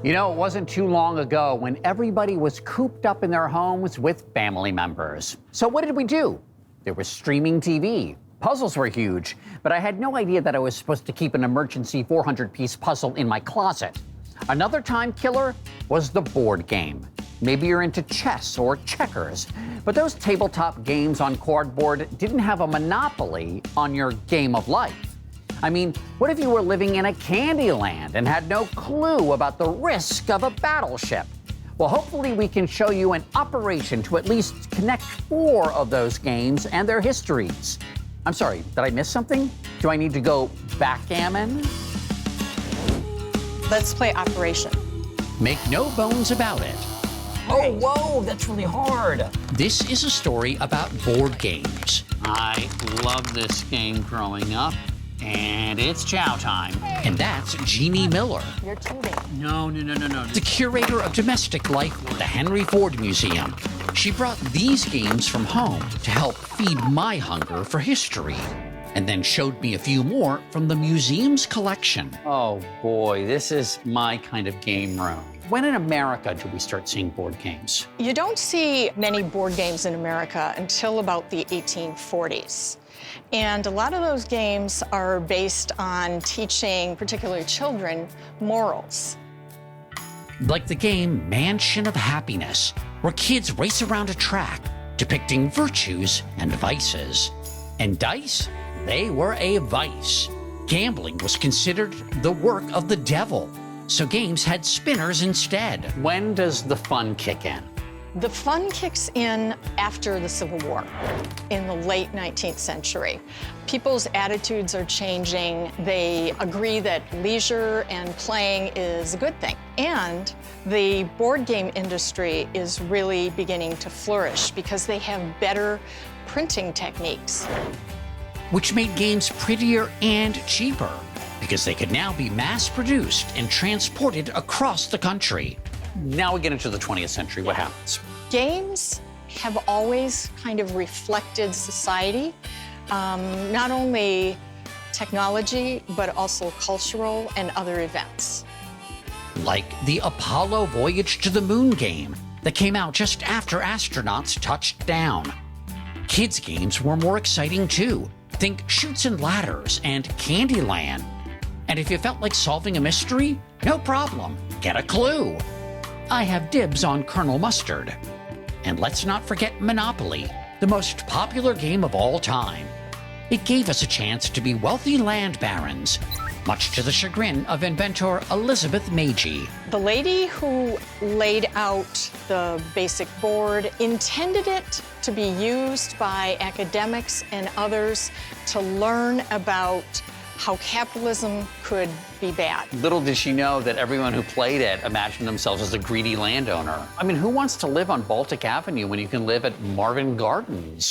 You know, it wasn't too long ago when everybody was cooped up in their homes with family members. So what did we do? There was streaming TV. Puzzles were huge, but I had no idea that I was supposed to keep an emergency 400-piece puzzle in my closet. Another time killer was the board game. Maybe you're into chess or checkers, but those tabletop games on cardboard didn't have a monopoly on your game of life. I mean, what if you were living in a candy land and had no clue about the risk of a battleship? Well, hopefully we can show you an operation to at least connect 4 of those games and their histories. I'm sorry, did I miss something? Do I need to go backgammon? Let's play Operation. Make no bones about it. Oh, whoa, that's really hard. This is a story about board games. I loved this game growing up. And it's chow time. And that's Jeannie Miller. You're cheating. No. The Curator of Domestic Life at the Henry Ford Museum. She brought these games from home to help feed my hunger for history, and then showed me a few more from the museum's collection. Oh boy, this is my kind of game room. When in America do we start seeing board games? You don't see many board games in America until about the 1840s. And a lot of those games are based on teaching, particularly children, morals. Like the game Mansion of Happiness, where kids race around a track depicting virtues and vices. And dice, they were a vice. Gambling was considered the work of the devil, so games had spinners instead. When does the fun kick in? The fun kicks in after the Civil War, in the late 19th century. People's attitudes are changing. They agree that leisure and playing is a good thing. And the board game industry is really beginning to flourish because they have better printing techniques. Which made games prettier and cheaper, because they could now be mass-produced and transported across the country. Now we get into the 20th century. What happens? Games have always kind of reflected society, not only technology, but also cultural and other events. Like the Apollo Voyage to the Moon game that came out just after astronauts touched down. Kids' games were more exciting too. Think Chutes and Ladders and Candyland. And if you felt like solving a mystery, no problem, get a clue. I have dibs on Colonel Mustard. And let's not forget Monopoly, the most popular game of all time. It gave us a chance to be wealthy land barons, much to the chagrin of inventor Elizabeth Magie. The lady who laid out the basic board intended it to be used by academics and others to learn about how capitalism could be bad. Little did she know that everyone who played it imagined themselves as a greedy landowner. I mean, who wants to live on Baltic Avenue when you can live at Marvin Gardens?